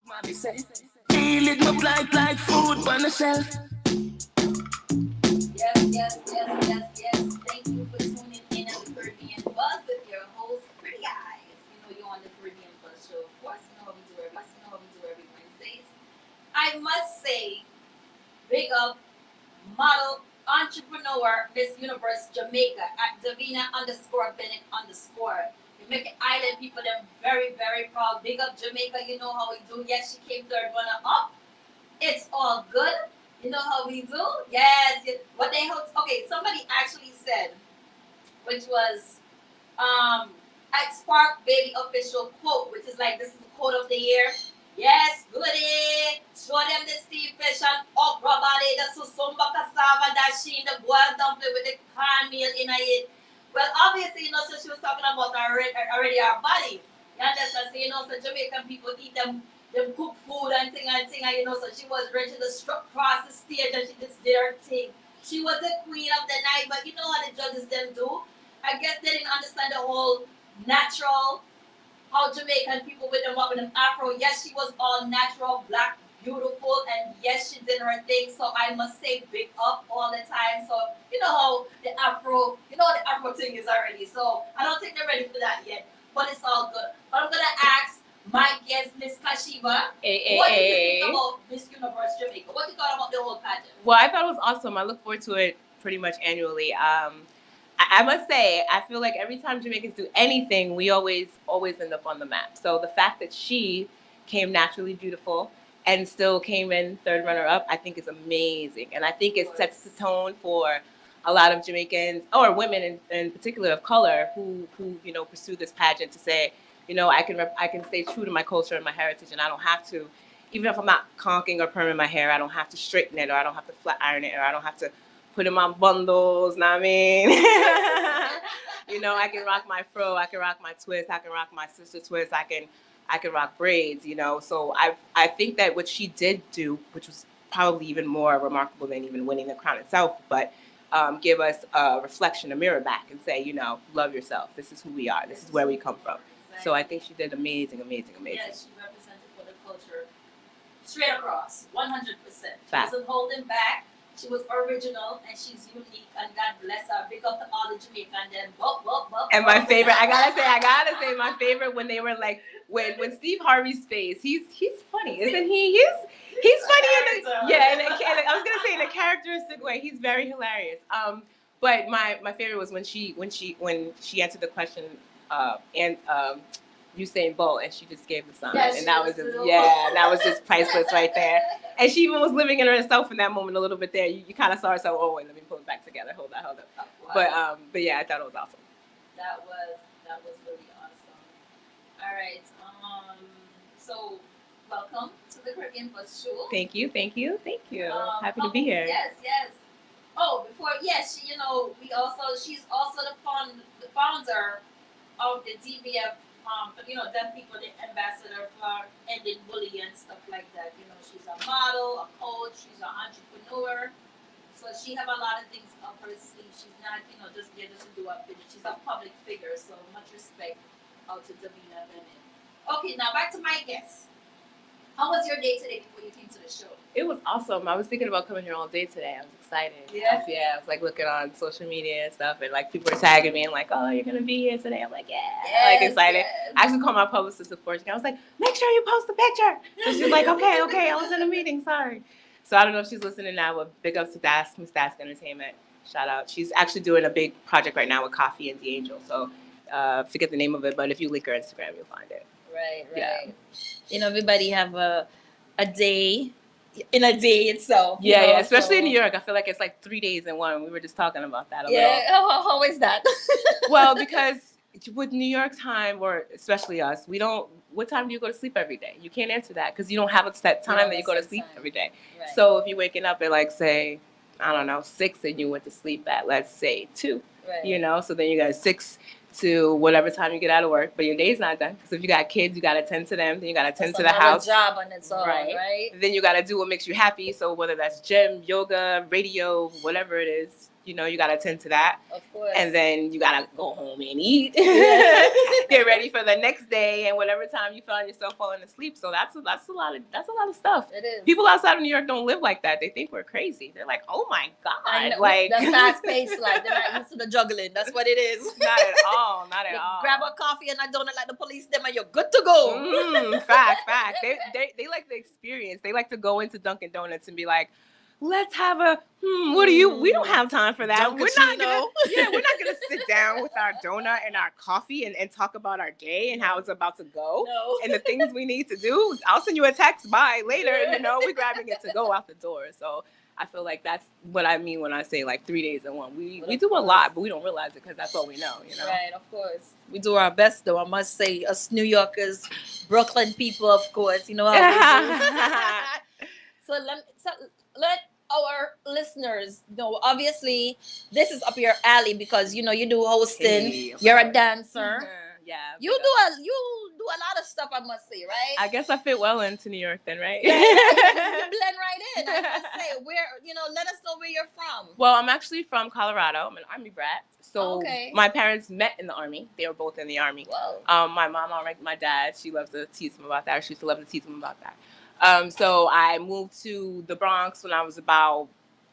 Mommy say, healing my blind like food by myself. Yes. Thank you for tuning in at the Caribbean Buzz with your host, Pretty Eyes. You know you're on the Caribbean Buzz show. Of course, you know how we do every Wednesdays. I must say, big up model entrepreneur Miss Universe Jamaica at Davina underscore Bennett underscore. You make island people them very, very proud. Big up Jamaica, you know how we do. Yes, she came third runner up. It's all good. You know how we do? Yes. What they hold. Okay, somebody actually said, which was at Spark Baby official quote, which is like this is the quote of the year. Yes, goody. Show them the Steve Fish and okra body, the susumba cassava that she in the boiled dumpling with the cornmeal in it. Well, obviously, so she was talking about already our body. You understand? So, so Jamaican people eat them cook food and thing, and so she was ready to cross the stage and she just did her thing. She was the queen of the night, but you know what the judges them do? I guess they didn't understand the whole natural, how Jamaican people with them afro. Yes, she was all natural, black, beautiful, and yes, she did her thing. So I must say big up all the time. So you know how the afro thing is already. So I don't think they're ready for that yet, but it's all good. But I'm gonna ask my guest, Miss KaSheba, what did you think about Miss Universe Jamaica? What you thought about the whole pageant? Well, I thought it was awesome. I look forward to it pretty much annually. I must say, I feel like every time Jamaicans do anything, we always end up on the map. So the fact that she came naturally beautiful and still came in third runner up, I think is amazing. And I think it sets the tone for a lot of Jamaicans or women in particular of color who pursue this pageant to say, I can stay true to my culture and my heritage, and I don't have to, even if I'm not conking or perming my hair, I don't have to straighten it, or I don't have to flat iron it, or I don't have to put in my bundles, know what I mean? I can rock my fro, I can rock my twist, I can rock my sister twist, I can rock braids, So I think that what she did do, which was probably even more remarkable than even winning the crown itself, but give us a reflection, a mirror back, and say, love yourself. This is who we are. This is where we come from. So I think she did amazing. Yes, she represented for the culture straight across, 100%. She wasn't holding back. She was original and she's unique, and God bless her. Big up to all the Jamaican then. And my favorite, I gotta say, my favorite when they were like, when Steve Harvey's face, he's funny, isn't he? He's funny in I was gonna say in a characteristic way. He's very hilarious. But my favorite was when she answered the question, and Usain Bolt, and she just gave the sign, and that was just priceless right there. And she even was living in herself in that moment a little bit there. You kind of saw herself. Oh wait, let me pull it back together. Hold up. But yeah, I thought it was awesome. That was really awesome. All right. So welcome to the Caribbean Buzz Show. Thank you. Happy to be here. Yes. Oh, she's also the founder of the DBF. Them people, the ambassador for ending bullying and stuff like that. She's a model, a coach, she's an entrepreneur. So she have a lot of things up her sleeve. She's not, just there just to do a video. She's a public figure, so much respect out to Davina Bennett. Okay, now back to my guest. How was your day today before you came to the show? It was awesome. I was thinking about coming here all day today. I was excited. Yeah? I was like looking on social media and stuff, and like people were tagging me and like, oh, you're gonna be here today. I'm like, like excited. Yes. I actually called my publicist before. I was like, make sure you post the picture. So she's like, okay, I was in a meeting, sorry. So I don't know if she's listening now, but big ups to Miss Dask Entertainment. Shout out. She's actually doing a big project right now with Coffee and the Angel. So forget the name of it, but if you link her Instagram, you'll find it. Right. Yeah. Everybody have a day in a day itself. Yeah, especially in New York. I feel like it's like 3 days in one. We were just talking about that a little. How is that? Well, because with New York time, or especially us, what time do you go to sleep every day? You can't answer that because you don't have a set time that you go to sleep every day. Right. So if you're waking up at like, say, I don't know, 6 and you went to sleep at, let's say, 2, right. So then you got 6 to whatever time you get out of work, but your day's not done. Because if you got kids, you got to tend to them, then you got to tend to the house. Job on its own, right? Then you got to do what makes you happy. So whether that's gym, yoga, radio, whatever it is, you know, you got to attend to that. Of course. And then you got to go home and eat. Yeah. Get ready for the next day and whatever time you find yourself falling asleep. So that's a lot of stuff. It is. People outside of New York don't live like that. They think we're crazy. They're like, oh my God. Like the fast-paced life. They're not used to the juggling. That's what it is. Not at all. Not at all. Grab a coffee and a donut like the police them and you're good to go. Fact. They like the experience. They like to go into Dunkin' Donuts and be like, let's have a what do you? We don't have time for that. We're not gonna sit down with our donut and our coffee and talk about our day and how it's about to go and the things we need to do. I'll send you a text. Bye later. You know, we're grabbing it to go out the door. So I feel like that's what I mean when I say like 3 days in one. We do a lot, but we don't realize it because that's all we know. You know, right? Of course, we do our best though. I must say, us New Yorkers, Brooklyn people, of course, you know how we do. So let our listeners know, obviously this is up your alley because you know you do hosting, you're a dancer. Yeah, you do a lot of stuff, I must say, right? I guess I fit well into New York then, right? You blend right in. I must say, let us know where you're from. Well, I'm actually from Colorado. I'm an Army brat. So okay. My parents met in the Army. They were both in the Army. Whoa. My mom, my dad, she loves to tease him about that. She used to love to tease him about that. So I moved to the Bronx when I was about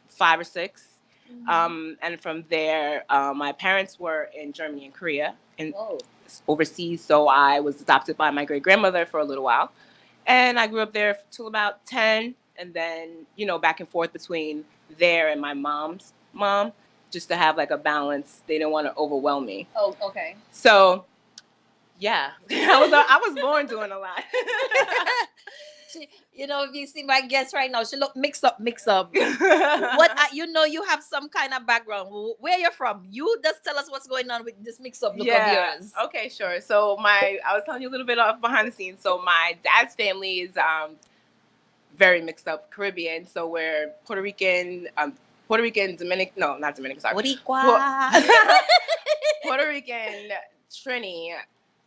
5 or 6. Mm-hmm. And from there, my parents were in Germany and Korea and overseas. So I was adopted by my great-grandmother for a little while. And I grew up there till about 10. And then, you know, back and forth between there and my mom's mom, just to have like a balance. They didn't want to overwhelm me. Oh, okay. So, yeah, I was born doing a lot. You know, if you see my guest right now, she look mixed up. What you know, you have some kind of background. Where you're from? You just tell us what's going on with this mix up look of yours. Okay, sure. So I was telling you a little bit off behind the scenes. So my dad's family is very mixed up Caribbean. So we're Puerto Rican, Dominican. No, not Dominican. Sorry. Puerto Rican, Trini,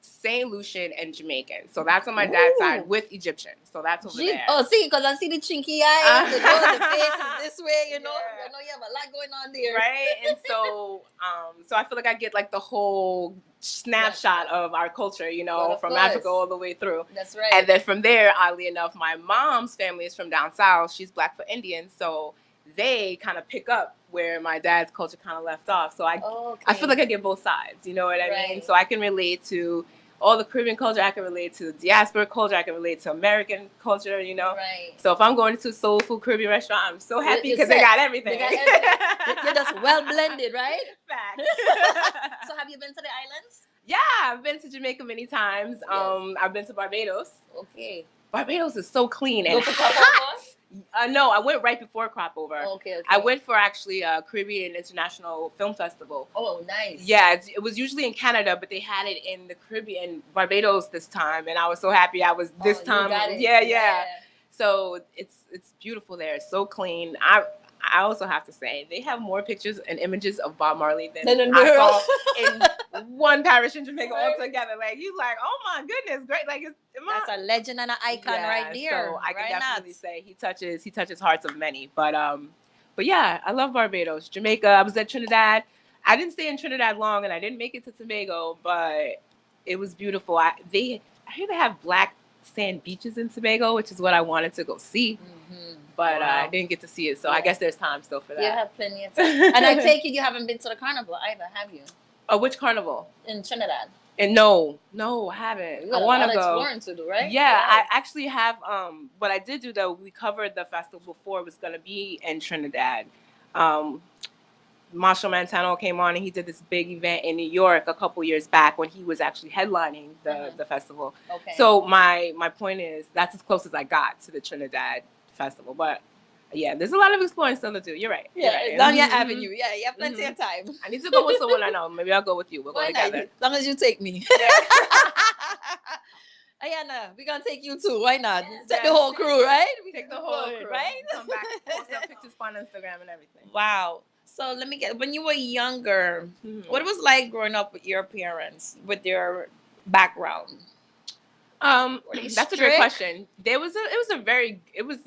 St. Lucian, and Jamaican. So that's on my dad's side with Egyptian. So that's over there. Oh, see, because I see the chinky eyes, the face is this way, you know. I know you have a lot going on there. Right? And so I feel like I get like the whole snapshot of our culture, you know, from Africa all the way through. That's right. And then from there, oddly enough, my mom's family is from down south. She's Black for Indian. So they kind of pick up where my dad's culture kind of left off. So I feel like I get both sides, you know what I mean? So I can relate to all the Caribbean culture, I can relate to the diaspora culture, I can relate to American culture, you know? Right. So if I'm going to a soul food Caribbean restaurant, I'm so happy because they got everything. You're just well blended, right? Fact. So have you been to the islands? Yeah, I've been to Jamaica many times. Yes. I've been to Barbados. Okay. Barbados is so clean and hot. No, I went right before crop over. Okay. I went for actually a Caribbean International Film Festival. Oh, nice. Yeah, it was usually in Canada, but they had it in the Caribbean, Barbados this time, and I was so happy I was this time. You got it. Yeah. So it's beautiful there. It's so clean. I also have to say they have more pictures and images of Bob Marley than I saw in one parish in Jamaica altogether. Like you, like, oh my goodness, great! Like that's a legend and an icon right there. So I can definitely say he touches hearts of many. But yeah, I love Barbados, Jamaica. I was at Trinidad. I didn't stay in Trinidad long, and I didn't make it to Tobago, but it was beautiful. I hear they have black sand beaches in Tobago, which is what I wanted to go see. Mm-hmm. But I didn't get to see it, so I guess there's time still for that. You have plenty of time. And I take it you haven't been to the carnival either, have you? Oh, which carnival? In Trinidad. And no, I haven't. I want to go. Exploring to do, right? Yeah, I actually have. What I did do though, we covered the festival before. It was going to be in Trinidad. Marshall Montano came on and he did this big event in New York a couple years back when he was actually headlining the festival. Okay. So my point is that's as close as I got to the Trinidad festival, but yeah, there's a lot of exploring still to do. You're right. Yeah, down your avenue. Yeah, you have plenty of time. I need to go with someone I know. Maybe I'll go with you. We'll go together. As long as you take me. Yeah. Ayana, we're gonna take you too. Why not? Take the whole crew, right? We take the whole crew, right? Come back, post up pictures on Instagram and everything. Wow. So let me get, when you were younger, what it was like growing up with your parents, with their background? That's a great question. It was a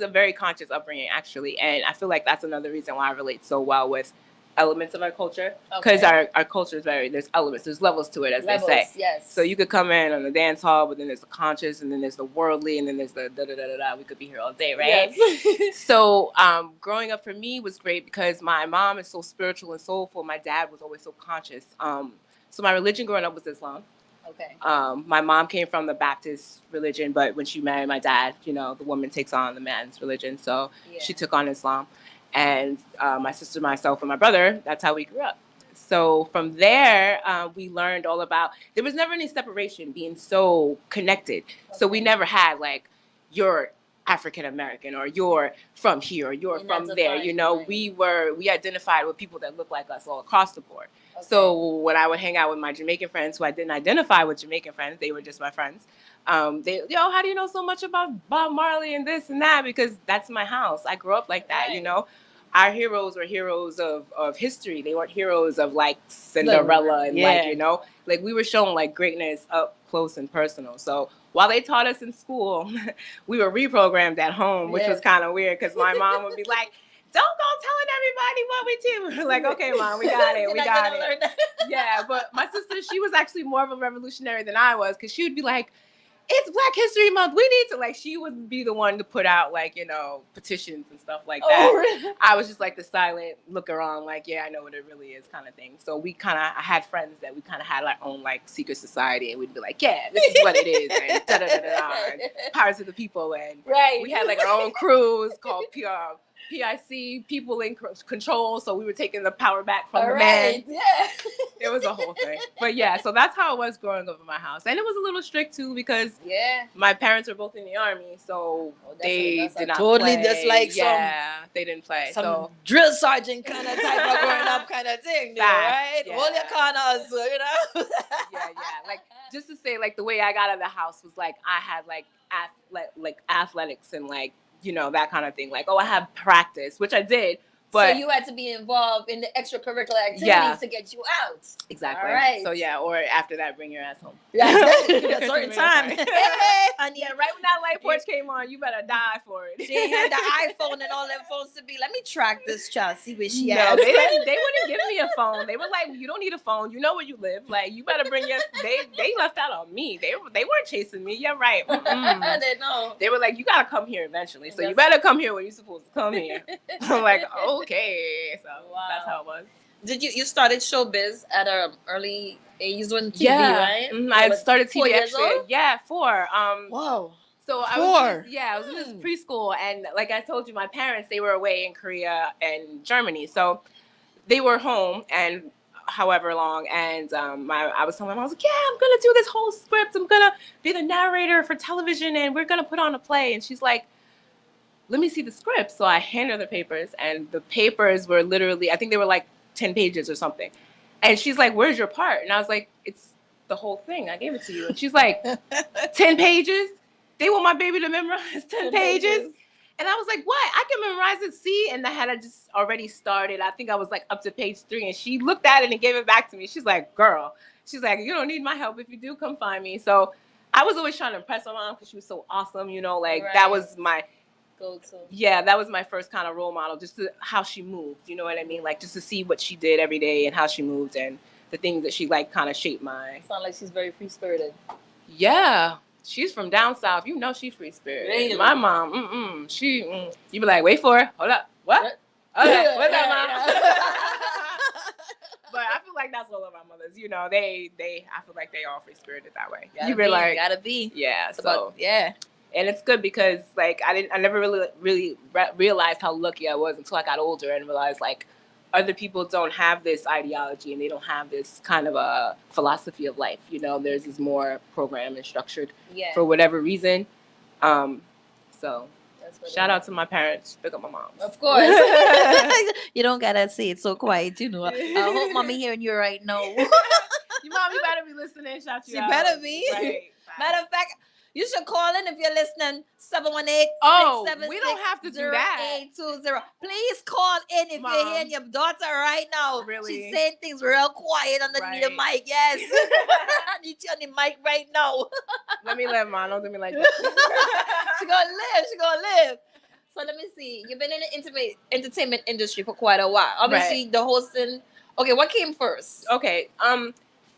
very conscious upbringing actually, and I feel like that's another reason why I relate so well with elements of our culture, because our culture is there's elements, there's levels to it, as they say. Yes. So you could come in on the dance hall, but then there's the conscious, and then there's the worldly, and then there's the da-da-da-da-da. We could be here all day, right? Yes. So growing up for me was great because my mom is so spiritual and soulful. My dad was always so conscious. So my religion growing up was Islam. Okay. My mom came from the Baptist religion, but when she married my dad, you know, the woman takes on the man's religion. So she took on Islam. And my sister, myself, and my brother, that's how we grew up. So from there, we learned all about, there was never any separation, being so connected. So we never had like, you're African American, or you're from here, or you're from there. You know, we identified with people that look like us all across the board. Okay. So when I would hang out with my Jamaican friends who I didn't identify with Jamaican friends, they were just my friends. They, how do you know so much about Bob Marley and this and that? Because that's my house. I grew up like that, you know. Our heroes were heroes of history. They weren't heroes of like Cinderella and like, you know, like we were shown like greatness up close and personal. So while they taught us in school, we were reprogrammed at home, which was kind of weird because my mom would be like, don't go telling everybody what we do. We're like, okay, Mom, we got it. We got it. Yeah, but my sister, she was actually more of a revolutionary than I was because she would be like, it's Black History Month. We need to, like, she would be the one to put out, like, you know, petitions and stuff like that. Really? I was just like the silent looker on, like, yeah, I know what it really is kind of thing. So we kind of, I had friends that we kind of had our own, like, secret society, and we'd be like, yeah, this is what it is, and da-da-da-da-da, and Pirates of the People, and we had, like, our own crews called PIC, People in Control, so we were taking the power back from the man. Yeah. It was a whole thing. But yeah, so that's how it was growing up in my house. And it was a little strict too because my parents were both in the Army, so they did not totally play. Just like they didn't play. Some drill sergeant kind of type of growing up kind of thing, right? Yeah. Hold your corners, you know? Yeah. Like, just to say, like, the way I got out of the house was like I had like athletics and like, you know, that kind of thing. Like, I have practice, which I did. But so you had to be involved in the extracurricular activities to get you out. Exactly. All right. So yeah, or after that, bring your ass home. Yeah, certain time. Hey, honey. Yeah, right when that light porch came on, you better die for it. She had the iPhone and all them phones to be. Let me track this child, see where she at. No, they wouldn't give me a phone. They were like, you don't need a phone. You know where you live. Like, you better bring your. They left that on me. They weren't chasing me. You're right. They know. They were like, you gotta come here eventually. So you better come here when you're supposed to come here. I'm like, okay. So that's how it was. Did you started showbiz at an early age on TV, right? I started TV 4 years actually. old? Yeah, 4. Wow. So I was in this preschool, and like I told you, my parents, they were away in Korea and Germany, so they were home and however long, and I was telling them, I was like, yeah, I'm gonna do this whole script. I'm gonna be the narrator for television, and we're gonna put on a play. And she's like, let me see the script. So I handed her the papers, and the papers were literally, I think they were like 10 pages or something. And she's like, where's your part? And I was like, it's the whole thing. I gave it to you. And she's like, 10 pages? They want my baby to memorize 10 pages? And I was like, what? I can memorize it. See? And I had just already started. I think I was like up to page 3. And she looked at it and gave it back to me. She's like, girl. She's like, you don't need my help. If you do, come find me. So I was always trying to impress my mom because she was so awesome. You know, like that was my go-to. Yeah, that was my first kind of role model, just how she moved. You know what I mean? Like, just to see what she did every day and how she moved and the things that she, like, kind of shaped my... Sound like she's very free-spirited. Yeah. She's from down south. You know she's free-spirited. Really? My mom, you be like, wait for it. Hold up. What? Okay, what's up, Mom? But I feel like that's all of our mothers. You know, I feel like they all free-spirited that way. Gotta be. Yeah, it's so... And it's good because, like, I never really realized how lucky I was until I got older and realized, like, other people don't have this ideology and they don't have this kind of a philosophy of life. You know, theirs is more programmed and structured for whatever reason. So shout out to my parents. Pick up my mom. Of course. You don't gotta say it so quiet, you know. I hope mommy hearing you right now. Your mom, you better be listening. Shout you out. She better be. Right. Matter of fact, you should call in if you're listening. 718 we don't have to do that. 0820. Please call in if you're hearing your daughter right now. Really? She's saying things real quiet underneath the mic. Yes. I need you on the mic right now. Let me live, Mom. Don't do me like that. She gonna live. So let me see. You've been in the entertainment industry for quite a while. Obviously, the hosting. Okay, what came first? Okay.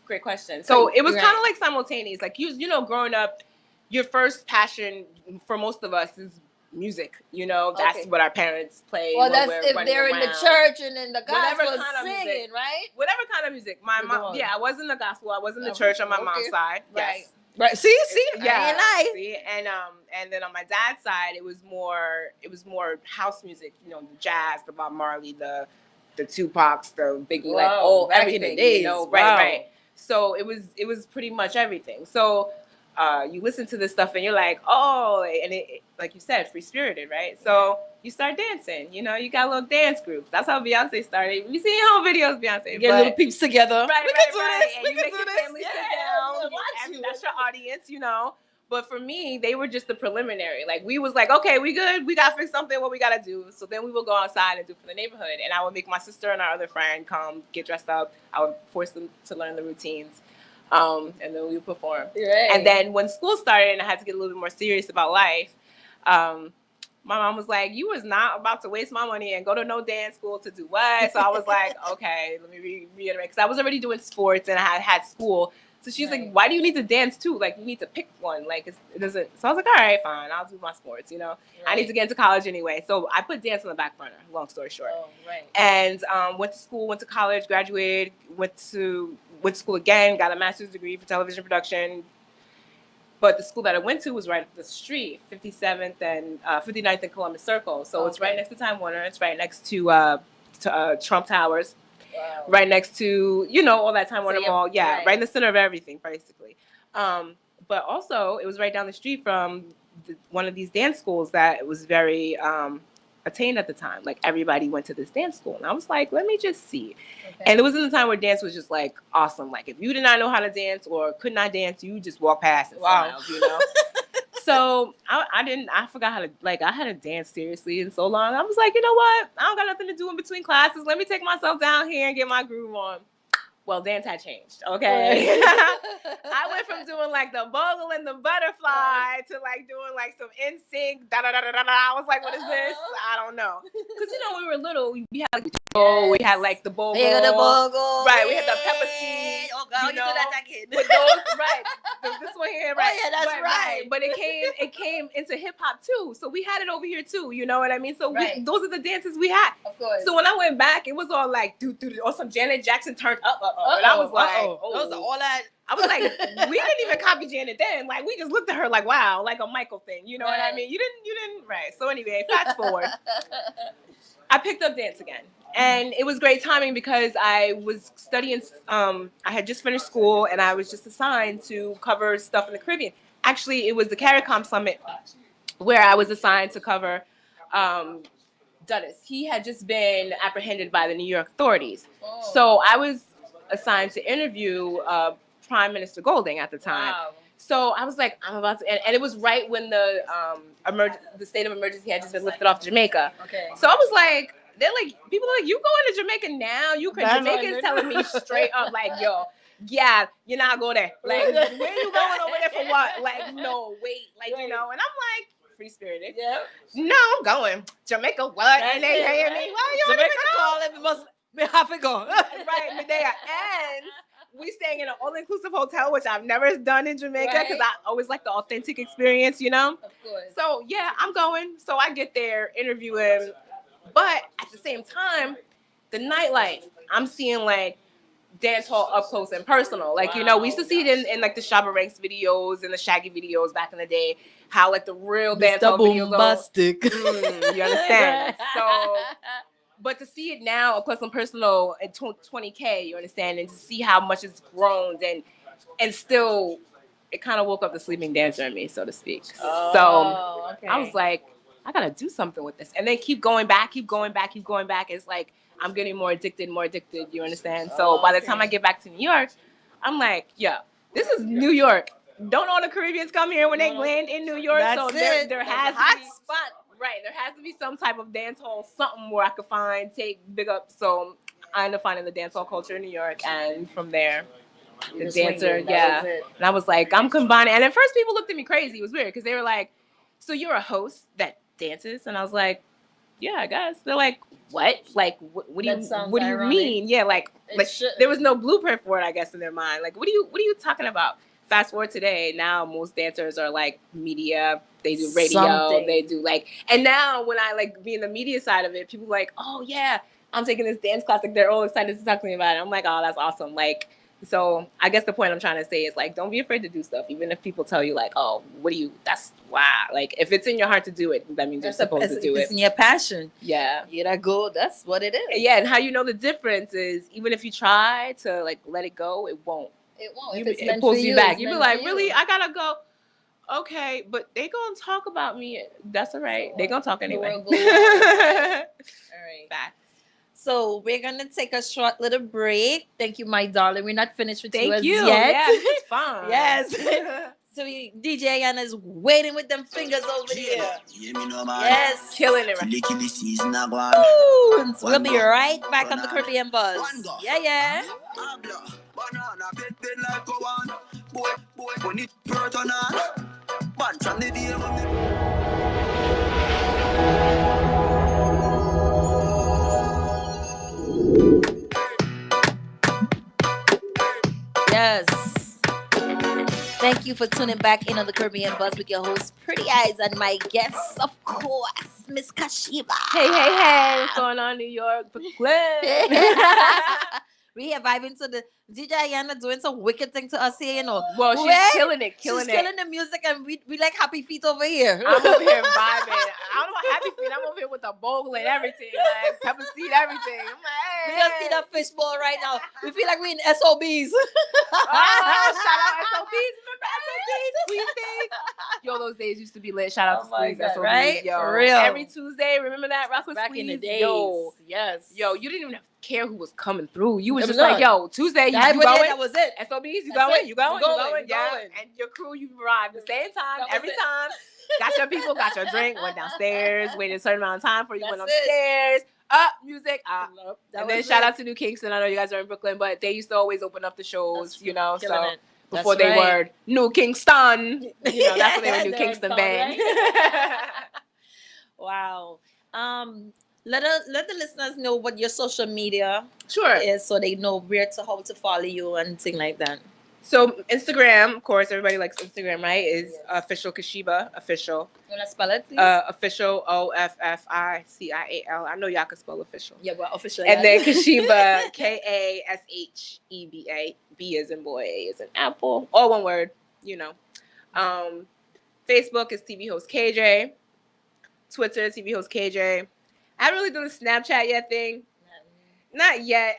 Great question. So it was Right. kind of like simultaneous. Like you know, growing up, your first passion for most of us is music. You know, that's Okay. what our parents play. Well, when that's we're if running they're in the around. church and in the Whatever gospel kind of singing, music. right? Whatever kind of music. My Go mom, on. yeah, I was in the gospel. I was in the church on my mom's side. Right. Yes. Right. See, Yeah. I ain't lying. See, and then on my dad's side, it was more house music. You know, the jazz, the Bob Marley, the Tupacs, the Biggie, like Back in the everything. days. You know, Wow. right. So it was pretty much everything. So you listen to this stuff and you're like, oh, and it like you said, free spirited, right? So you start dancing. You know, you got little dance groups. That's how Beyonce started. You see home videos, Beyonce. Get little peeps together. Right, We right, can do right. this. And We you can make do your this. family sit Yeah, down. we'll watch you. That's your audience, you know. But for me, they were just the preliminary. Like we was like, okay, we good. We gotta fix something. What we gotta do? So then we would go outside and do for the neighborhood. And I would make my sister and our other friend come get dressed up. I would force them to learn the routines. And then we would perform. Right. And then when school started and I had to get a little bit more serious about life, my mom was like, you was not about to waste my money and go to no dance school to do what? So I was like, okay, let me reiterate. Because I was already doing sports and I had school. So she's like, why do you need to dance too? Like, you need to pick one. Like, it doesn't. So I was like, all right, fine. I'll do my sports, you know. I need to get into college anyway. So I put dance on the back burner, long story short. Oh, right. And went to school, went to college, graduated, went to school again, got a master's degree for television production. But the school that I went to was right up the street, 57th and 59th and Columbus Circle. So it's right next to Time Warner. It's right next to Trump Towers. Wow. Right next to, you know, all that Time Warner Mall. Yeah, right in the center of everything, basically. But also, it was right down the street from one of these dance schools that was very attained at the time. Like, everybody went to this dance school. And I was like, let me just see. Okay. And it was in the time where dance was just, like, awesome. Like, if you did not know how to dance or could not dance, you just walk past and smiled, you know? So I forgot how to, like, I hadn't danced seriously in so long. I was like, you know what? I don't got nothing to do in between classes. Let me take myself down here and get my groove on. Well, dance had changed, okay? I went from doing, like, the bogle and the butterfly to, like, doing, like, some NSYNC, da-da-da-da-da-da. I was like, what is this? I don't know. Because, you know, when we were little, we had, like, the we had, like, the bogle. Right, we had the pepper seed. Oh, God, you do that kid. With those, right. This one here, right. Oh, yeah, that's right. But it came into hip-hop, too. So we had it over here, too. You know what I mean? So those are the dances we had. Of course. So when I went back, it was all, like, or some Janet Jackson turned up. And I was like, those are all that. I was like, we didn't even copy Janet then. Like, we just looked at her like, wow, like a Michael thing. You know what I mean? You didn't, right. So anyway, fast forward. I picked up dance again. And it was great timing because I was studying, I had just finished school and I was just assigned to cover stuff in the Caribbean. Actually, it was the CARICOM Summit where I was assigned to cover Dudis. He had just been apprehended by the New York authorities. So I was assigned to interview Prime Minister Golding at the time. Wow. So I was like, I'm about to, and it was right when the state of emergency had just been lifted off Jamaica. Okay. So I was like, they're like, people are like, you going to Jamaica now? You could. Jamaicans telling me straight up, like, yo, yeah, you're not go there. Like, where you going over there for what? Like, no, wait, like, you know. And I'm like, free spirited. Yeah. No, I'm going Jamaica. What? And they paying me. Well, you Jamaica calling me must be happy go. Right, but they are. And we staying in an all-inclusive hotel, which I've never done in Jamaica because I always like the authentic experience, you know. Of course. So yeah, I'm going. So I get there, interview him. But at the same time, the nightlife, I'm seeing like dance hall up close and personal. Like, you know, we used to see it in like the Shabba Ranks videos and the Shaggy videos back in the day, how like the real dance hall videos are. You understand? So, but to see it now up close and personal at 20K, you understand, and to see how much it's grown and still, it kind of woke up the sleeping dancer in me, so to speak. So okay. I was like, I gotta do something with this, and then keep going back. It's like I'm getting more addicted. You understand? So by the time I get back to New York, I'm like, yo, this is New York. Don't all the Caribbeans come here when they land in New York? That's so it. There has to be spot. Right, there has to be some type of dance hall, something where I could find, take big up. So I ended up finding the dance hall culture in New York, and from there, the dancer, and I was like, I'm combining. And at first, people looked at me crazy. It was weird because they were like, "So you're a host that dances? And I was like, yeah, I guess. They're like, what? Like, what do That you sounds what do you ironic. mean? Yeah, like shouldn't. there was no blueprint for it, I guess, in their mind. Like, what are you talking about? Fast forward today, now most dancers are like media. They do radio. Something. They do like, and now when I like be in the media side of it, people are like, oh yeah, I'm taking this dance class. Like they're all excited to talk to me about it. I'm like, oh, that's awesome. Like. So I guess the point I'm trying to say is like, don't be afraid to do stuff, even if people tell you like, oh, that's wow. Like if it's in your heart to do it, that means you're supposed to do it. It's in your passion. Yeah. You that go. That's what it is. Yeah, and how you know the difference is even if you try to like let it go, it won't. It won't. It pulls you back. You be like, really? I gotta go. Okay, but they gonna talk about me. That's all right. They gonna talk anyway. All right. Back. So we're gonna take a short little break. Thank you, my darling. We're not finished with you as Thank you. yet. Yeah, this is fun. Yes. So DJ Anna's waiting with them fingers over here. Yes. Killing it. Woo. So we'll be right back on the Caribbean Buzz. Yeah. Yes. Thank you for tuning back in on the Caribbean Buzz with your host, Pretty Eyes, and my guest, of course, Miss KaSheba. Hey. What's going on, New York, Brooklyn? We are vibing to the DJ Ayana doing some wicked thing to us here, you know. Well, she's killing it. She's killing the music, and we like happy feet over here. I'm over here vibing. I don't know what happy feet. I'm over here with the bowl and everything, like pepper seed, everything. I'm like, hey. We just need a fishbowl right now. We feel like we're in SOBs. Oh, shout out SOBs. Remember SOBs? Squeeze days. Yo, those days used to be lit. Shout out to Squeeze SOBs. Right? Yo. For real. Every Tuesday, remember that? Rock with Back Squeeze? in the days. Yo. Yes. Yo, you didn't even care who was coming through. You was It just was like, yo, Tuesday, you going? That was it. SOBs, you That's going? it. You going? Yeah. Going. And your crew, you arrived the same time, That was every it. time. Got your people, got your drink, went downstairs, waited a certain amount of time for you, That's went upstairs, up, music, up. That And then was shout it. out to New Kingston. I know you guys are in Brooklyn, but they used to always open up the shows, That's you know, killing so it. before That's they right. were New Kingston, you know, that's when they were New They're Kingston in band. town, Wow. Let the listeners know what your social media Sure. is, so they know how to follow you and thing like that. So Instagram, of course, everybody likes Instagram, right? Is Officialkasheba, official. You wanna spell it, please? Official, OFFICIAL. I know y'all can spell official. Yeah, well, official. And then KaSheba, KaSheba. B as in boy, A as in apple. All one word, you know. Facebook is TV host KJ. Twitter, TV host KJ. I haven't really done the Snapchat yet thing. Not yet.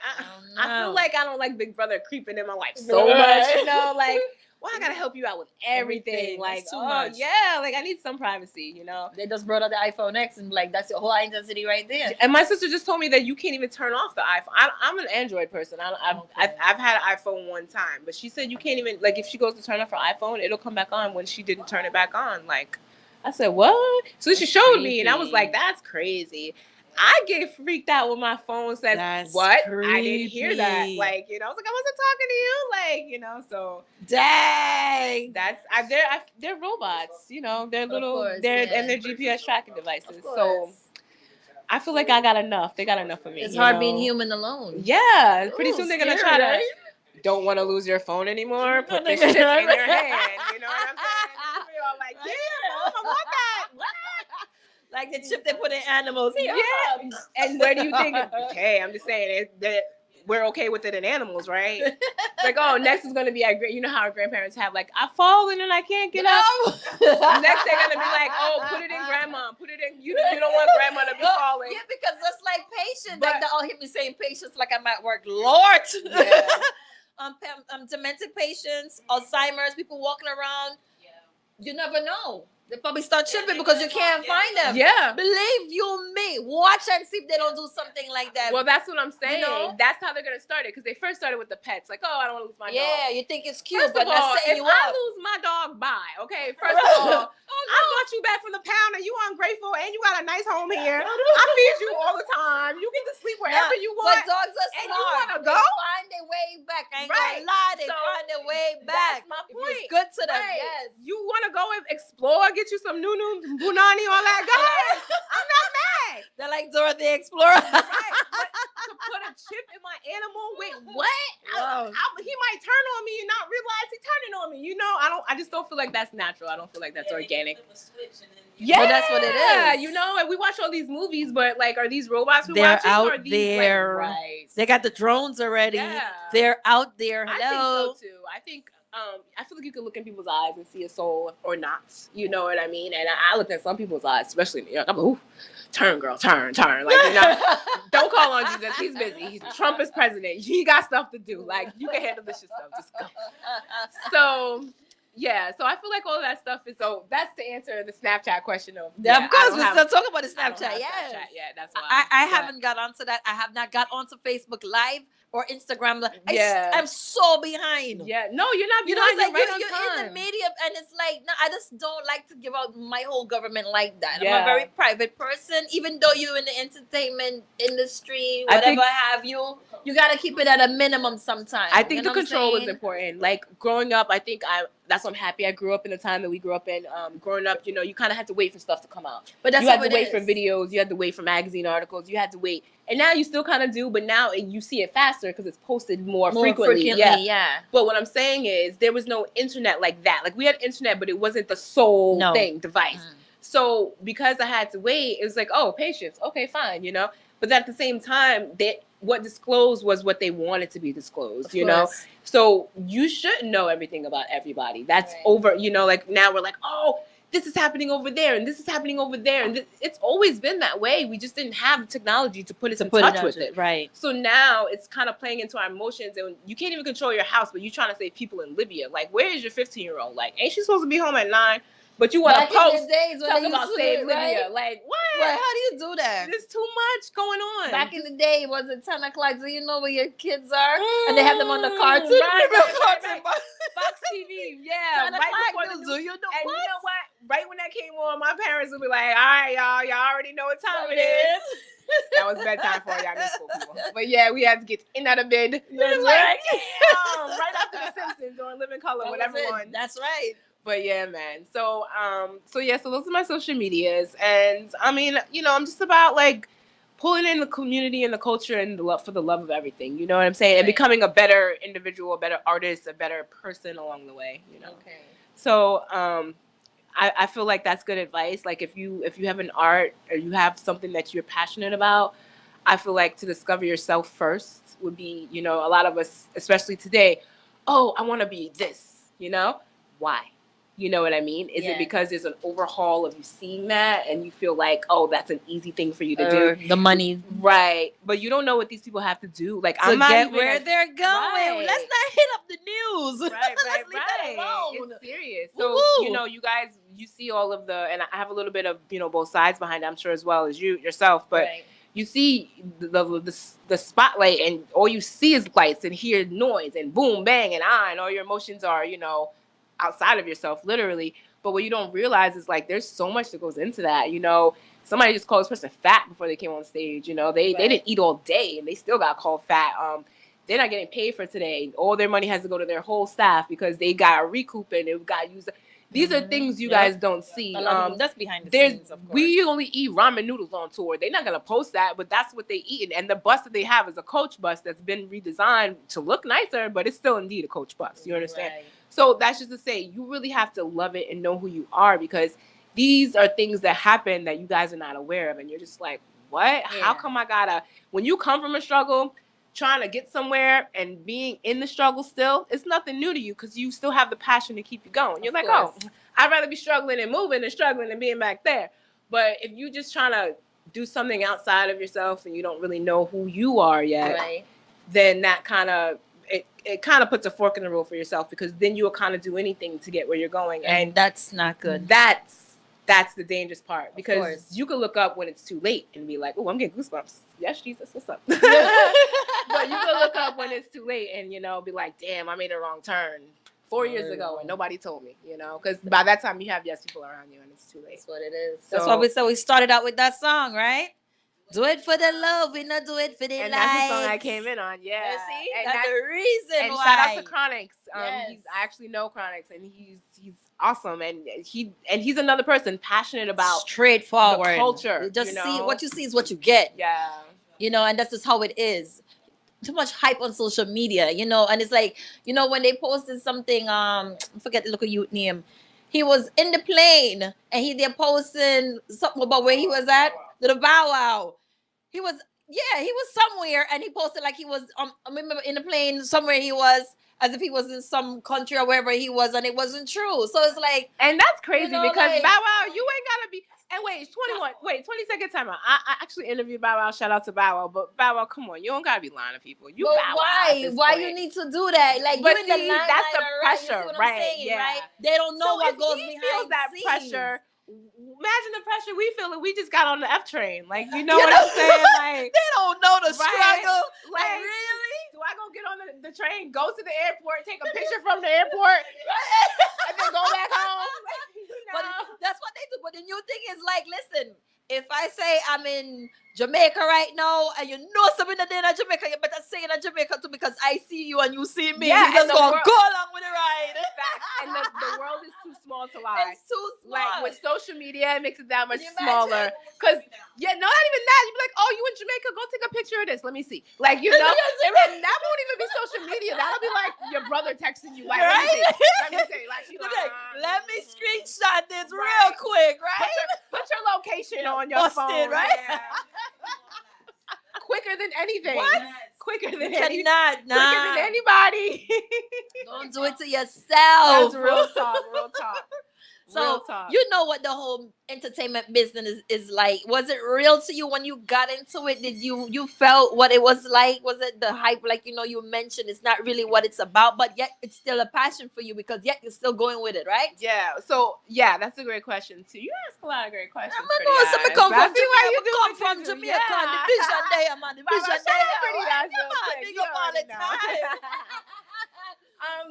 I feel like I don't like Big Brother creeping in my life so much, you know? Like, well, I gotta help you out with everything. Like, That's too oh, much. yeah, like I need some privacy, you know? They just brought out the iPhone X and like that's your whole identity right there. And my sister just told me that you can't even turn off the iPhone. I'm an Android person. I've had an iPhone one time, but she said you can't even, like, if she goes to turn off her iPhone, it'll come back on when she didn't turn it back on. Like, I said, what? So she showed me, and I was like, that's crazy. I get freaked out when my phone says, That's what? creepy. I didn't hear that. Like, you know, I was like, I wasn't talking to you. Like, you know, so. Dang. They're robots, you know, they're little, course, and yeah. they're GPS tracking devices. Of So course. I feel like I got enough. They got enough for me. It's you hard know? being human alone. Yeah. Pretty Ooh, soon they're going to scary, try to, right? don't want to lose your phone anymore. Put this shit in your hand. You know what I'm saying? You're all like, yeah, I want that. What? Like the chip they put in animals. Yeah. And where do you think? Okay, I'm just saying that we're okay with it in animals, right? Like, oh, next is gonna be you know how our grandparents have like, I've fallen and I can't get up. Next they're gonna be like, oh, put it in grandma, put it in. You don't want grandma to be falling. Yeah, because that's like patience. But- Like they all hear me saying patience, like I'm at work. Lord. Yeah. Demented patients, Alzheimer's, people walking around. You never know. They probably start tripping because you can't find them. Yeah. Believe you me. Watch and see if they don't do something like that. Well, that's what I'm saying. You know? That's how they're gonna start it because they first started with the pets. Like, oh, I don't want to lose my dog. yeah, you think it's cute, First but of all, not setting if you I up. lose my dog, bye. Okay. First of all, I brought you back from the pound and you ungrateful and you got a nice home here. I feed you all the time. You get to sleep wherever you want. But dogs are And you smart. wanna They go? find their way back. I ain't Right. gonna lie, they So, find their way back. That's my If point. you're good to them. Right. Yes. You want to go and explore, get you some new bunani, all that. Go ahead. I'm not mad. They're like Dorothy the Explorer. Right. But to put a chip in my animal, wait, what? Wow. He might turn on me and not realize he's turning on me. You know, I just don't feel like that's natural. I don't feel like that's organic. Yeah, but that's what it is. You know, and we watch all these movies, but like, are these robots we're They're watching? out Or are these, there. Like, right. They got the drones already. Yeah. They're out there. Hello. I think so too. I feel like you can look in people's eyes and see a soul or not. You know what I mean? And I look at some people's eyes, especially me. I'm like, ooh, turn, girl, turn. Like, you know, don't call on Jesus. He's busy. Trump is president. He got stuff to do. Like, you can handle this yourself. Just go. So, yeah. So I feel like all of that stuff is, so that's to answer the Snapchat question of. Yeah, of course, we're still talking about the Snapchat. Yeah. Yes. Yeah, that's why. I haven't got onto that. I have not got onto Facebook Live or Instagram. Yeah. I'm so behind. Yeah. No, you're not behind. You know, it's like right you're in the media, and it's like, no, I just don't like to give out my whole government like that. Yeah. I'm a very private person, even though you're in the entertainment industry, I think- whatever have you. You got to keep it at a minimum sometimes. I think You know the what I'm control is saying? important. Like growing up, that's why I'm happy I grew up in the time that we grew up in. Growing up, you know, you kind of had to wait for stuff to come out. But that's you had how to it wait for is. videos. You had to wait for magazine articles. You had to wait. And now you still kind of do, but now you see it faster because it's posted more frequently. Yeah. But what I'm saying is there was no internet like that. Like we had internet, but it wasn't the sole device. So because I had to wait, it was like, oh, patience. Okay, fine, you know. But at the same time, what disclosed was what they wanted to be disclosed, you know? So you shouldn't know everything about everybody. That's over, you know, like now we're like, oh, this is happening over there and this is happening over there. And it's always been that way. We just didn't have technology to put us in touch with it. Right. So now it's kind of playing into our emotions, and you can't even control your house, but you're trying to save people in Libya. Like, where is your 15-year-old? Like, ain't she supposed to be home at 9? But you want to post talking about save Libya. Like, what? Well, how do you do that? There's too much going on. Back in the day, was it 10 o'clock? Do you know where your kids are? And they have them on the cartoon. Right. Fox TV, yeah. 10 Right o'clock, before the do you know and what? you know what? Right when that came on, my parents would be like, all right, y'all already know what time it is. That was bedtime for y'all new school people. But yeah, we had to get in out of bed. That's right. Damn, right after The Simpsons or Living Color, whatever one. That's right. But yeah, man. So so those are my social medias. And I mean, you know, I'm just about like pulling in the community and the culture and the love for the love of everything. You know what I'm saying? And becoming a better individual, a better artist, a better person along the way, you know. Okay. So I feel like that's good advice. Like if you have an art or you have something that you're passionate about, I feel like to discover yourself first would be, you know, a lot of us, especially today, oh, I want to be this, you know? Why? You know what I mean? Is it because there's an overhaul of you seeing that and you feel like, oh, that's an easy thing for you to do? The money. Right. But you don't know what these people have to do. Like, To I'm not get even where as- they're going. Right. Let's not hit up the news. Right. Let's leave that alone. It's serious. So, Woo-hoo. you know, you guys, you see all of the, and I have a little bit of, you know, both sides behind it, I'm sure, as well as you yourself. But you see the spotlight and all you see is lights and hear noise and boom, bang, and all your emotions are, you know, outside of yourself, literally. But what you don't realize is like there's so much that goes into that. You know, somebody just called this person fat before they came on stage. You know, they didn't eat all day and they still got called fat. They're not getting paid for today. All their money has to go to their whole staff because they got a recoup and it got used. These are things you guys don't see. That's behind the scenes, of course. We only eat ramen noodles on tour. They're not gonna post that, but that's what they eat. And the bus that they have is a coach bus that's been redesigned to look nicer, but it's still indeed a coach bus. You understand? Right. So that's just to say, you really have to love it and know who you are, because these are things that happen that you guys are not aware of. And you're just like, what? Yeah. How come I gotta, when you come from a struggle, trying to get somewhere and being in the struggle still, it's nothing new to you because you still have the passion to keep you going. You're like, oh, I'd rather be struggling and moving than struggling and being back there. But if you just trying to do something outside of yourself and you don't really know who you are yet, then that kind of, it kind of puts a fork in the road for yourself, because then you'll kind of do anything to get where you're going. And that's not good. That's the dangerous part, because you can look up when it's too late and be like, oh, I'm getting goosebumps. Yes, Jesus, what's up? But you can look up when it's too late and, you know, be like, damn, I made a wrong turn 4 years ago and nobody told me, you know, because by that time you have yes people around you and it's too late. That's what it is. So, that's why we started out with that song, right? Do it for the love, we not do it for the And likes. that's the song I came in on. Yeah. You see? And That's the reason and why. shout out to Chronix. Yes. I actually know Chronix, and he's awesome, and he's another person passionate about straightforward the culture. You just you see know? what you see is what you get. Yeah. You know, and that's just how it is. Too much hype on social media, you know, and it's like, you know, when they posted something, I forget the local youth name. He was in the plane and they're posting something about where he was at, the Bow Wow. He was, yeah, he was somewhere and he posted like he was I remember in the plane somewhere he was, as if he was in some country or wherever he was, and it wasn't true. So it's like, and that's crazy, you know, because like, Bow Wow, you ain't gotta be. And wait, 20-second timer. I actually interviewed Bow Wow. Shout out to Bow Wow. But Bow Wow, come on, you don't gotta be lying to people. You but Bow Wow at why? this Why point. you need to do that? Like, But you in the see, limelight, that's the alright, pressure, you see what right? I'm saying, Yeah. right? They don't know So what if goes he behind feels that scenes. pressure, imagine the pressure we feel. We just got on the F train. Like, you know what I'm saying? Like, they don't know the right? struggle. Like, Like, really? do I go get on the train, go to the airport, take a picture from the airport, and then go back home? You know? But that's what they do. But the new thing is like, listen, if I say I'm in Jamaica right now, and you know something that they're in Jamaica, you better say in Jamaica too, because I see you and you see me. Yeah, we just and the gonna world- go along with the ride. Fact. And the world is too small to lie. It's too small. Like, with social media, it makes it that much Can you smaller. imagine? Cause yeah, no, not even that. You'd be like, oh, you in Jamaica? Go take a picture of this. Let me see. Like, you know, and that won't even be social media. That'll be like your brother texting you. Like, Right? let me see. Like, she Let me screenshot this real quick, right? Put your location on your Busted, phone, right? Yeah. Quicker than anything. What? Quicker than Cannot, quicker nah. than anybody. Don't do it to yourself. That's real talk. Real talk. So real talk. you know what the whole entertainment business is like. Was it real to you when you got into it? Did you felt what it was like? Was it the hype? Like, you know, you mentioned it's not really what it's about, but yet it's still a passion for you, because yet you're still going with it, right? Yeah. So yeah, that's a great question too. You ask a lot of great questions. I know somebody come from Jamaica, Yeah. the vision day, I'm on the Mama, vision shout day. out Pretty Eyes Come real on, quick. big You up all the already know. time.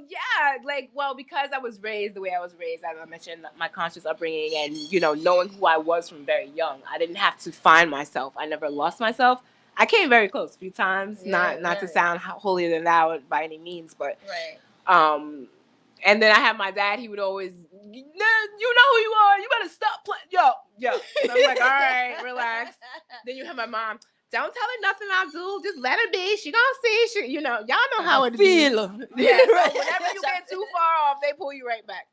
Yeah, like, well, because I was raised the way I was raised, as I mentioned, my conscious upbringing, and, you know, knowing who I was from very young, I didn't have to find myself. I never lost myself. I came very close a few times, not to sound holier than thou by any means, but and then I had my dad. He would always, you know who you are. You better stop playing. Yo. And I'm like, all right, relax. Then you have my mom. Don't tell her nothing, Abdul. Just let her be. She gonna see. You know, y'all know how it feels. Yeah. So whenever you get too far off, they pull you right back.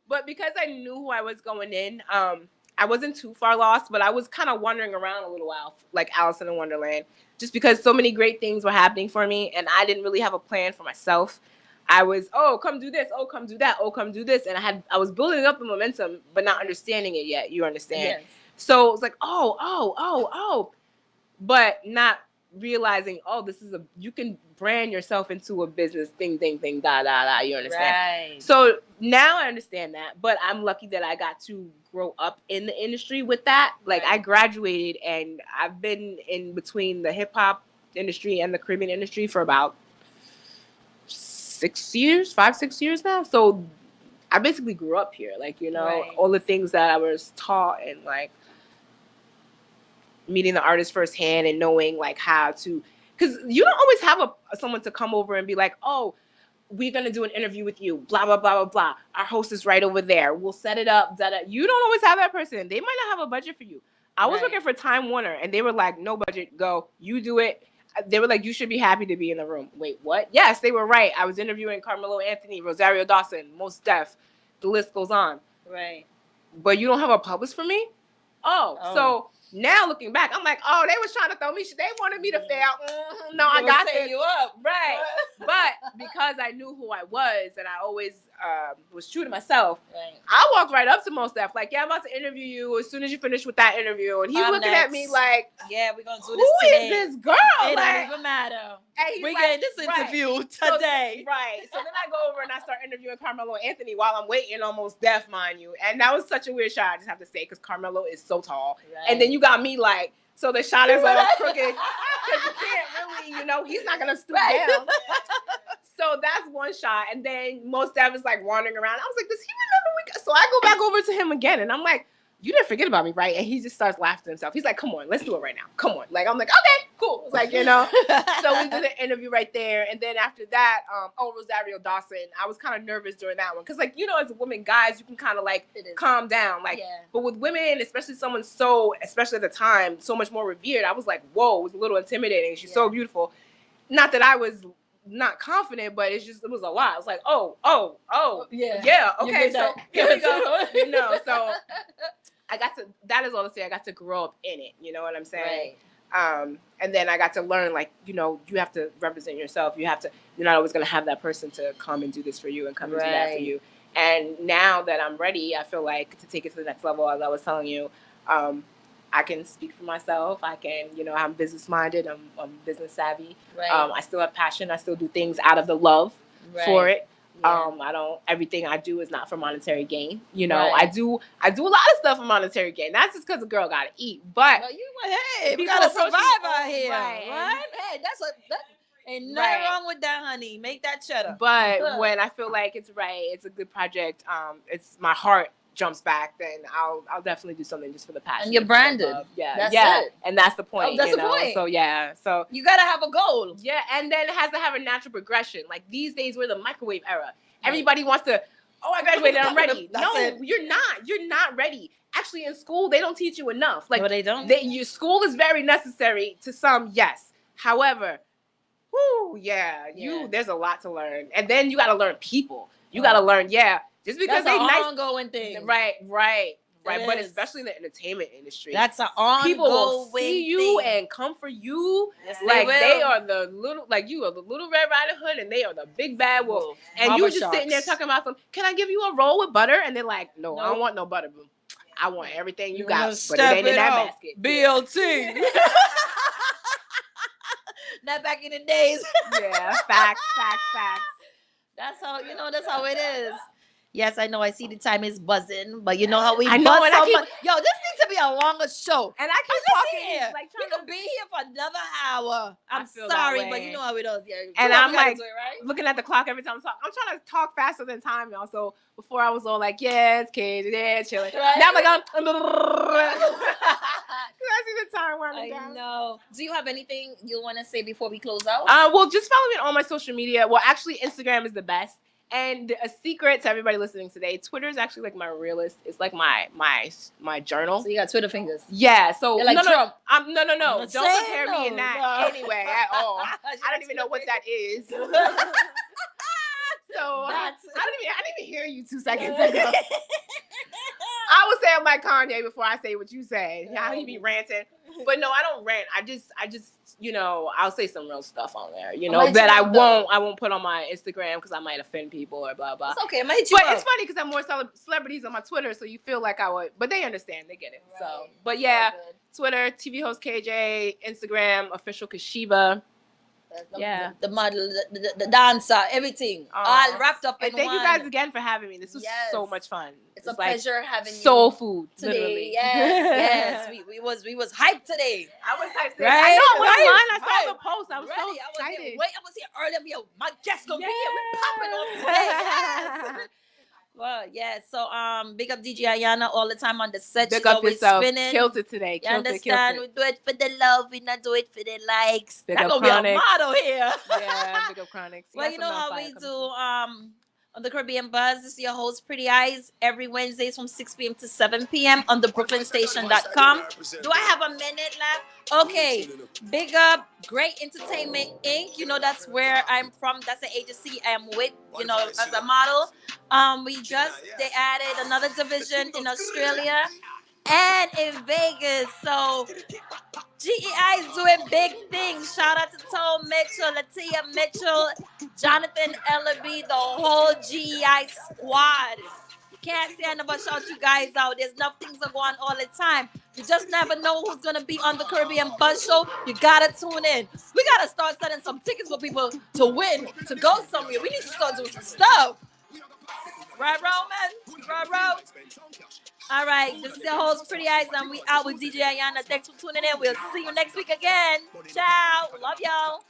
But because I knew who I was going in, I wasn't too far lost, but I was kind of wandering around a little while, like Alice in Wonderland, just because so many great things were happening for me, and I didn't really have a plan for myself. I was, oh, come do this, oh, come do that, oh, come do this, and I was building up the momentum, but not understanding it yet. You understand? Yes. So it's like, oh. But not realizing, oh, you can brand yourself into a business thing, da. You understand? Right. So now I understand that, but I'm lucky that I got to grow up in the industry with that. Like, I graduated, and I've been in between the hip hop industry and the Caribbean industry for about 6 years, 5-6 years now. So I basically grew up here, like, you know, all the things that I was taught, and like meeting the artist firsthand and knowing like how to, because you don't always have someone to come over and be like, oh, we're gonna do an interview with you, blah blah blah blah blah. Our host is right over there. We'll set it up. You don't always have that person. They might not have a budget for you. I was looking for Time Warner, and they were like, no budget, go. You do it. They were like, you should be happy to be in the room. Wait, what? Yes, they were right. I was interviewing Carmelo Anthony, Rosario Dawson, Mos Def. The list goes on. Right. But you don't have a publicist for me? Oh. So now looking back, I'm like, oh, they was trying to throw me. They wanted me to fail. No, I got this. You up. Right. But because I knew who I was, and I always was true to myself, I walked right up to Mos Def, like, yeah, I'm about to interview you as soon as you finish with that interview. And he's looking at me like, yeah, we're going to do this today. Who is this girl? It don't even matter. We're getting this interview today. So then I go over and I start interviewing Carmelo Anthony while I'm waiting on Mos Def, mind you. And that was such a weird shot, I just have to say, because Carmelo is so tall. And then you got me like, so the shot is all crooked, because you can't really, you know, he's not going to stoop down. So that's one shot. And then Mos Def is like wandering around. I was like, does he remember? So I go back over to him again, and I'm like, you didn't forget about me, right? And he just starts laughing to himself. He's like, come on, let's do it right now. Come on. Like, I'm like, okay, cool. It's like, so we did the interview right there. And then after that, Rosario Dawson, I was kind of nervous during that one. Because, like, as a woman, guys, you can kind of, like, calm down. Like, but with women, especially someone especially at the time, so much more revered, I was like, whoa, it was a little intimidating. She's so beautiful. Not that I was not confident, but it was a lot. I was like, yeah, okay, so here we go. So that is all to say, I got to grow up in it, you know what I'm saying? Right. And then I got to learn, like, you have to represent yourself. You're not always going to have that person to come and do this for you and come and do that for you. And now that I'm ready, I feel like to take it to the next level, as I was telling you, I can speak for myself. I can, I'm business minded. I'm business savvy. Right. I still have passion. I still do things out of the love for it. Yeah. Everything I do is not for monetary gain. I do a lot of stuff for monetary gain. That's just because a girl got to eat. But we got to survive out here. Right? Hey, ain't nothing wrong with that, honey. Make that cheddar. But when I feel like it's a good project, it's my heart jumps back, then I'll definitely do something just for the passion. And you're branded. That's it. And that's the point. That's the point. So you gotta have a goal. Yeah, and then it has to have a natural progression. Like these days, we're the microwave era. Everybody wants to. Oh, I graduated. I'm ready. You're not. You're not ready. Actually, in school, they don't teach you enough. Like, no, they don't. Your school is very necessary to some. Yes. However, there's a lot to learn, and then you got to learn people. You got to learn. Just because that's they an ongoing thing. Right. But especially in the entertainment industry. That's an ongoing thing. People will see you and come for you. Yes, they are the little, you are the little Red Riding Hood and they are the big bad wolf. And you just sitting there talking about can I give you a roll with butter? And they're like, no, I don't want no butter, boo. I want everything you got, but it ain't in that basket. BLT. Not back in the days. Yeah, facts. That's how it is. Yes, I know. I see the time is buzzing, but you know how we buzz so much. Yo, this needs to be a longer show. And I keep talking. We could be here for another hour. I'm sorry, but you know how it is. Yeah, and I'm like looking at the clock every time I'm talking. I'm trying to talk faster than time, y'all. So before I was all like, it's kids, chilling. Right? Now I'm like, I see the time winding down. I know. Do you have anything you want to say before we close out? Well, just follow me on all my social media. Well, actually, Instagram is the best. And a secret to everybody listening today, Twitter is actually like my realist. It's like my journal. So you got Twitter fingers. Yeah. So you're like Trump. No. Don't compare me in that anyway at all. I don't even know what that is. So I didn't even hear you 2 seconds ago. I would say I'm like Kanye before I say what you say. How he be ranting. But no, I don't rant. I just I'll say some real stuff on there, that I won't put on my Instagram because I might offend people or blah blah. It's okay, I might hit you But it's funny because I have more celebrities on my Twitter, so you feel like I would, but they understand, they get it. Right. So, but yeah, Twitter, TV host KJ, Instagram, Officialkasheba. The model, the dancer, everything, all wrapped up in one. Thank you guys again for having me. This was so much fun. It's a pleasure having you. Soul food today. Literally. Yes. we was hyped today. I was hyped today. Right? I know. I saw the post. I was so excited. I was here earlier. My guest gonna be here. We popping on today. Yes. Well, yeah. So, big up DJ Ayana all the time on the set. Big up yourself. Spinning. Killed it today. You understand? We do it for the love. We not do it for the likes. Big That's up gonna Chronics. be a motto here. Yeah, big up Chronics. Well, you know how we do. On the Caribbean Buzz, this is your host, Pretty Eyes, every Wednesdays from 6 p.m. to 7 p.m. on the BrooklynStation.com. Do I have a minute left? Okay. Big up Great Entertainment Inc. That's where I'm from. That's the agency I am with, as a model. They added another division in Australia and in Vegas. So GEI is doing big things. Shout out to Tom Mitchell, Latia Mitchell, Jonathan Ellaby, the whole GEI squad. You can't say enough but shout you guys out. There's enough things that go on all the time. You just never know who's going to be on the Caribbean Buzz Show. You got to tune in. We got to start selling some tickets for people to win, to go somewhere. We need to start doing some stuff. Right, Roman? Right. All right, this is your host, Pretty Eyes, and we out with DJ Ayana. Thanks for tuning in. We'll see you next week again. Ciao. Love y'all.